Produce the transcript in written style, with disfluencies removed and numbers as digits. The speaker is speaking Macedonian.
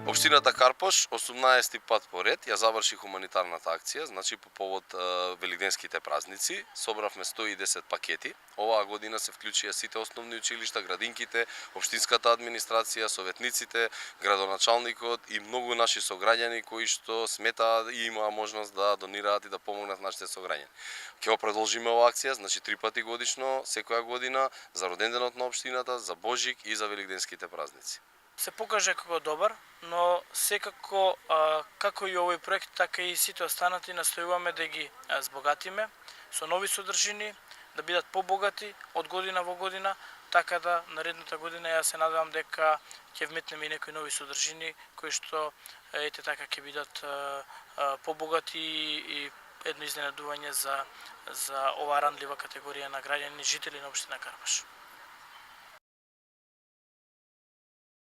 Општината Карпош 18 пат поред ја заврши хуманитарната акција, значи по повод велигденските празници, собравме 110 пакети. Оваа година се вклучија сите основни училишта, градинките, општинската администрација, советниците, градоначалникот и многу наши сограѓани кои што сметаат и имаа можност да донираат и да помогнат нашите сограѓани. Ќе го продолжиме оваа акција, значи 3 пати годишно, секоја година, за роденденот на општината, за Божик и за велигденските празници. Се покаже како добар, но секако како и овој проект, така и сите останати настојуваме да ги збогатиме со нови содржини, да бидат побогати од година во година, така да наредната година ја се надевам дека ќе вметнеме и некои нови содржини кои што ете така ќе бидат побогати и едно изненадување за оваа ранлива категорија на граѓани жители на општина Карпаш.